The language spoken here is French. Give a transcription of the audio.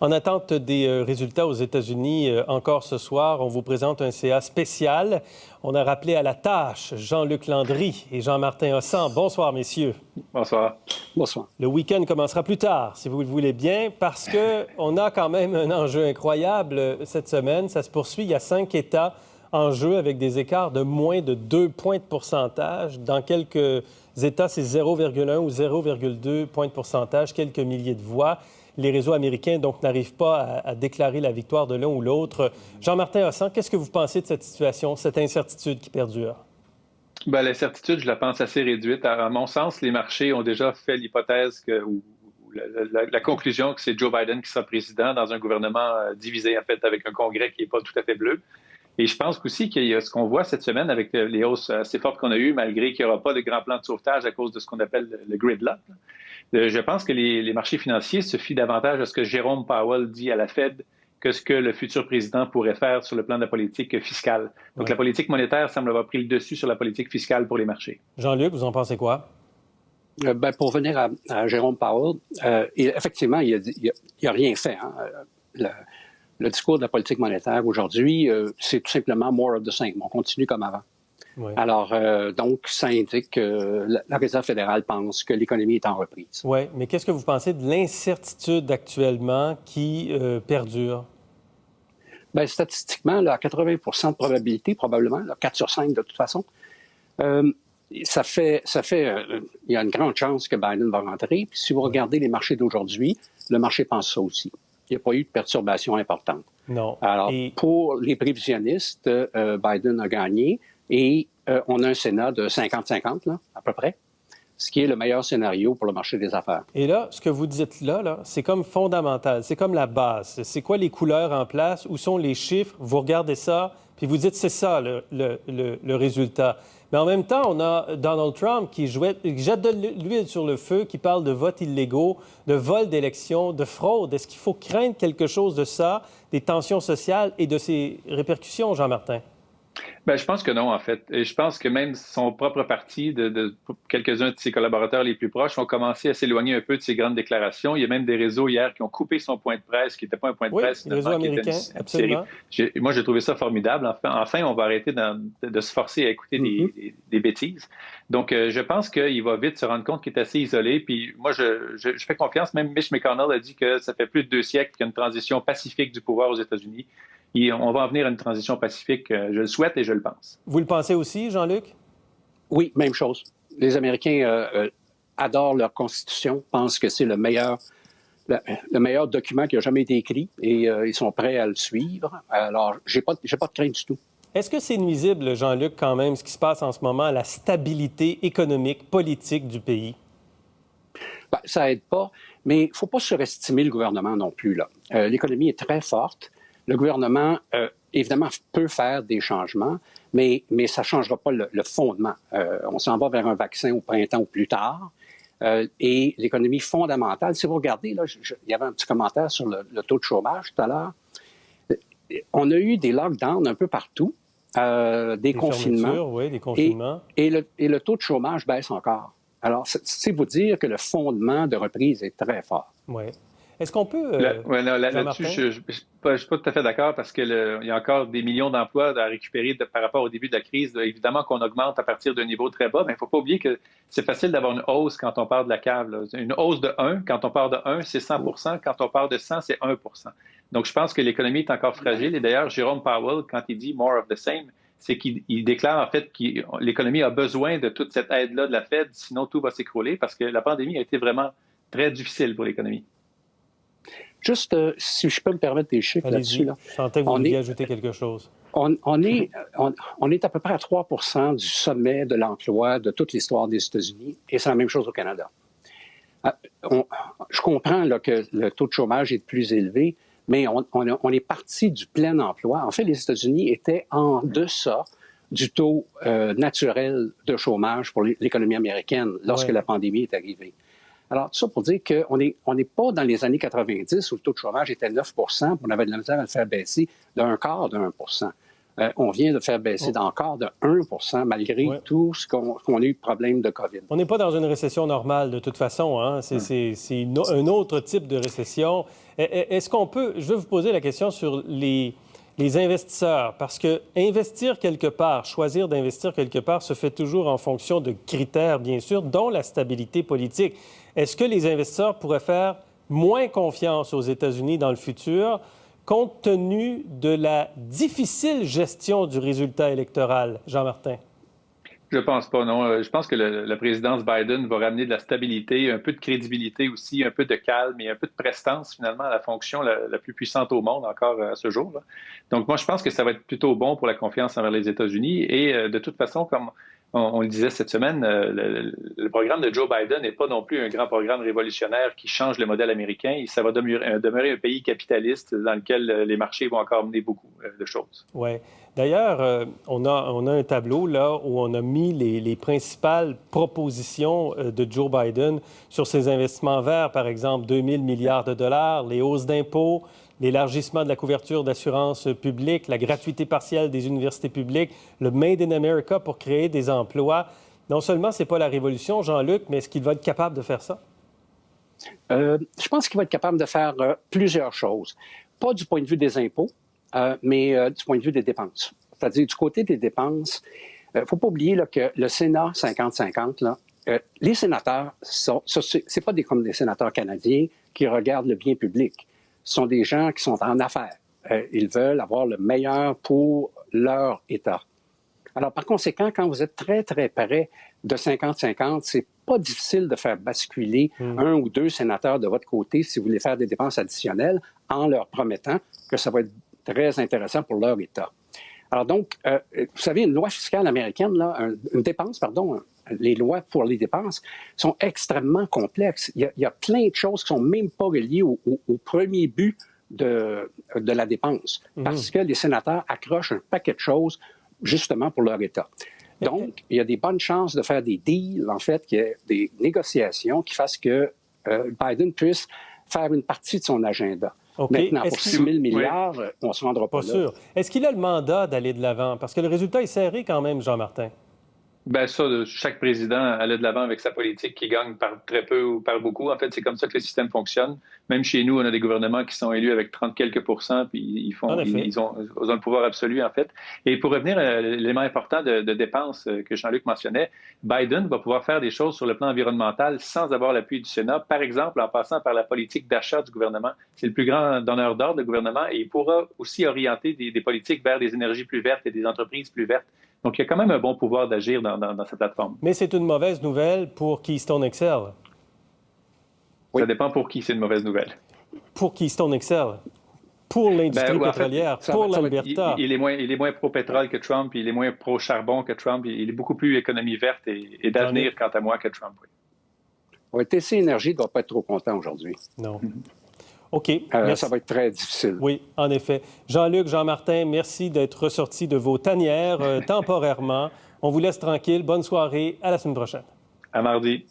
En attente des résultats aux États-Unis, encore ce soir, on vous présente un CA spécial. On a rappelé à la tâche Jean-Luc Landry et Jean-Martin Hossan. Bonsoir, messieurs. Bonsoir. Bonsoir. Le week-end commencera plus tard, si vous le voulez bien, parce qu'on a quand même un enjeu incroyable cette semaine. Ça se poursuit. Il y a 5 États en jeu avec des écarts de moins de 2 points de pourcentage. Dans quelques États, c'est 0,1 ou 0,2 points de pourcentage, quelques milliers de voix. Les réseaux américains, donc, n'arrivent pas à déclarer la victoire de l'un ou l'autre. Jean-Martin Hossan, qu'est-ce que vous pensez de cette situation, cette incertitude qui perdure? Bien, l'incertitude, je la pense assez réduite. À mon sens, les marchés ont déjà fait l'hypothèse ou la conclusion que c'est Joe Biden qui sera président dans un gouvernement divisé, en fait, avec un Congrès qui n'est pas tout à fait bleu. Et je pense aussi qu'il y a ce qu'on voit cette semaine avec les hausses assez fortes qu'on a eues, malgré qu'il n'y aura pas de grand plan de sauvetage à cause de ce qu'on appelle le gridlock. Je pense que les marchés financiers se fient davantage à ce que Jérôme Powell dit à la Fed que ce que le futur président pourrait faire sur le plan de la politique fiscale. Donc, La politique monétaire semble avoir pris le dessus sur la politique fiscale pour les marchés. Jean-Luc, vous en pensez quoi? Pour venir à Jérôme Powell, effectivement, il n'a rien fait. Hein. Le discours de la politique monétaire aujourd'hui, c'est tout simplement more of the same. On continue comme avant. Oui. Alors, donc, ça indique que la Réserve fédérale pense que l'économie est en reprise. Oui, mais qu'est-ce que vous pensez de l'incertitude actuellement qui perdure? Bien, statistiquement, là, à 80 de probabilité, probablement, là, 4 sur 5 de toute façon, ça fait il y a une grande chance que Biden va rentrer. Puis si vous regardez les marchés d'aujourd'hui, le marché pense ça aussi. Il n'y a pas eu de perturbation importante. Non. Alors, pour les prévisionnistes, Biden a gagné et on a un Sénat de 50-50, là, à peu près, ce qui est le meilleur scénario pour le marché des affaires. Et là, ce que vous dites là, c'est comme fondamental, c'est comme la base. C'est quoi les couleurs en place? Où sont les chiffres? Vous regardez ça, puis vous dites c'est ça le résultat. Mais en même temps, on a Donald Trump qui jette de l'huile sur le feu, qui parle de votes illégaux, de vol d'élections, de fraude. Est-ce qu'il faut craindre quelque chose de ça, des tensions sociales et de ses répercussions, Jean-Martin? Bien, je pense que non, en fait. Et je pense que même son propre parti, de quelques-uns de ses collaborateurs les plus proches, ont commencé à s'éloigner un peu de ses grandes déclarations. Il y a même des réseaux hier qui ont coupé son point de presse, qui n'était pas un point de presse. Oui, les réseaux américains, absolument. Moi, j'ai trouvé ça formidable. Enfin, on va arrêter de se forcer à écouter des bêtises. Donc, je pense qu'il va vite se rendre compte qu'il est assez isolé. Puis moi, je fais confiance. Même Mitch McConnell a dit que ça fait plus de 2 siècles qu'il y a une transition pacifique du pouvoir aux États-Unis. Et on va en venir à une transition pacifique. Je le souhaite et je le pense. Vous le pensez aussi, Jean-Luc? Oui, même chose. Les Américains adorent leur Constitution, pensent que c'est le meilleur document qui a jamais été écrit et ils sont prêts à le suivre. Alors, j'ai pas de crainte du tout. Est-ce que c'est nuisible, Jean-Luc, quand même, ce qui se passe en ce moment à la stabilité économique, politique du pays? Bien, ça aide pas, mais il ne faut pas surestimer le gouvernement non plus, là. L'économie est très forte. Le gouvernement, évidemment, peut faire des changements, mais ça ne changera pas le fondement. On s'en va vers un vaccin au printemps ou plus tard. Et l'économie fondamentale, si vous regardez, là, il y avait un petit commentaire sur le taux de chômage tout à l'heure. On a eu des lockdowns un peu partout, des confinements. Oui, des confinements. Et le taux de chômage baisse encore. Alors, c'est vous dire que le fondement de reprise est très fort. Oui. Est-ce qu'on peut... là-dessus, je ne suis pas tout à fait d'accord parce qu'il y a encore des millions d'emplois à récupérer par rapport au début de la crise. Évidemment qu'on augmente à partir d'un niveau très bas, mais il ne faut pas oublier que c'est facile d'avoir une hausse quand on part de la cave. Là. Une hausse de 1, quand on part de 1, c'est 100 %. Quand on part de 100, c'est 1 %. Donc, je pense que l'économie est encore fragile. Et d'ailleurs, Jérôme Powell, quand il dit « more of the same », c'est qu'il déclare en fait que l'économie a besoin de toute cette aide-là de la Fed, sinon tout va s'écrouler parce que la pandémie a été vraiment très difficile pour l'économie. Juste, si je peux me permettre des chiffres là-dessus. Là. Je sentais que vous vouliez ajouter quelque chose. On est à peu près à 3 % du sommet de l'emploi de toute l'histoire des États-Unis, et c'est la même chose au Canada. Je comprends là, que le taux de chômage est plus élevé, mais on est parti du plein emploi. En fait, les États-Unis étaient en deçà du taux naturel de chômage pour l'économie américaine lorsque la pandémie est arrivée. Alors, tout ça pour dire qu'on n'est pas dans les années 90 où le taux de chômage était 9 %, on avait de la misère à le faire baisser d'un quart de 1 %. On vient de faire baisser d'encore de 1 malgré tout ce qu'on a eu de problème de COVID. On n'est pas dans une récession normale de toute façon. Hein? C'est un autre type de récession. Est-ce qu'on peut... Je veux vous poser la question sur les investisseurs, parce que investir quelque part, choisir d'investir quelque part, se fait toujours en fonction de critères, bien sûr, dont la stabilité politique. Est-ce que les investisseurs pourraient faire moins confiance aux États-Unis dans le futur, compte tenu de la difficile gestion du résultat électoral, Jean-Martin? Je pense pas, non. Je pense que la présidence Biden va ramener de la stabilité, un peu de crédibilité aussi, un peu de calme et un peu de prestance, finalement, à la fonction la plus puissante au monde encore à ce jour. Là. Donc, moi, je pense que ça va être plutôt bon pour la confiance envers les États-Unis. Et de toute façon, comme on le disait cette semaine, le programme de Joe Biden n'est pas non plus un grand programme révolutionnaire qui change le modèle américain. Ça va demeurer un pays capitaliste dans lequel les marchés vont encore mener beaucoup de choses. Oui. D'ailleurs, on a un tableau là où on a mis les principales propositions de Joe Biden sur ses investissements verts, par exemple 2 000 milliards de dollars, les hausses d'impôts, l'élargissement de la couverture d'assurance publique, la gratuité partielle des universités publiques, le Made in America pour créer des emplois. Non seulement ce n'est pas la révolution, Jean-Luc, mais est-ce qu'il va être capable de faire ça? Je pense qu'il va être capable de faire plusieurs choses. Pas du point de vue des impôts, mais du point de vue des dépenses. C'est-à-dire, du côté des dépenses, il ne faut pas oublier là, que le Sénat 50-50, les sénateurs, c'est pas comme des sénateurs canadiens qui regardent le bien public. Ce sont des gens qui sont en affaires. Ils veulent avoir le meilleur pour leur État. Alors, par conséquent, quand vous êtes très, très près de 50-50, c'est pas difficile de faire basculer un ou deux sénateurs de votre côté si vous voulez faire des dépenses additionnelles en leur promettant que ça va être très intéressant pour leur État. Alors donc, vous savez, une loi fiscale américaine, là, les lois pour les dépenses sont extrêmement complexes. Il y a plein de choses qui ne sont même pas reliées au premier but de la dépense, parce que les sénateurs accrochent un paquet de choses justement pour leur État. Donc, il y a des bonnes chances de faire des deals, en fait, qu'il y ait des négociations qui fassent que Biden puisse faire une partie de son agenda. Okay. Maintenant, pour 6 000 milliards, on ne se rendra pas là. Sûr. Est-ce qu'il a le mandat d'aller de l'avant? Parce que le résultat est serré quand même, Jean-Martin. Bien, ça, chaque président allait de l'avant avec sa politique qui gagne par très peu ou par beaucoup. En fait, c'est comme ça que le système fonctionne. Même chez nous, on a des gouvernements qui sont élus avec 30 quelques %, puis ils ont le pouvoir absolu, en fait. Et pour revenir à l'élément important de dépenses que Jean-Luc mentionnait, Biden va pouvoir faire des choses sur le plan environnemental sans avoir l'appui du Sénat. Par exemple, en passant par la politique d'achat du gouvernement. C'est le plus grand donneur d'ordre, le gouvernement, et il pourra aussi orienter des politiques vers des énergies plus vertes et des entreprises plus vertes. Donc, il y a quand même un bon pouvoir d'agir dans cette plateforme. Mais c'est une mauvaise nouvelle pour Keystone XL. Oui. Ça dépend pour qui c'est une mauvaise nouvelle. Pour Keystone XL. Pour l'industrie pétrolière, pour l'Alberta. Il est moins pro-pétrole que Trump, il est moins pro-charbon que Trump, il est beaucoup plus économie verte et d'avenir, quant à moi, que Trump. Oui. TC Énergie ne doit pas être trop content aujourd'hui. Non. OK. Ça va être très difficile. Oui, en effet. Jean-Luc, Jean-Martin, merci d'être ressortis de vos tanières temporairement. On vous laisse tranquille. Bonne soirée. À la semaine prochaine. À mardi.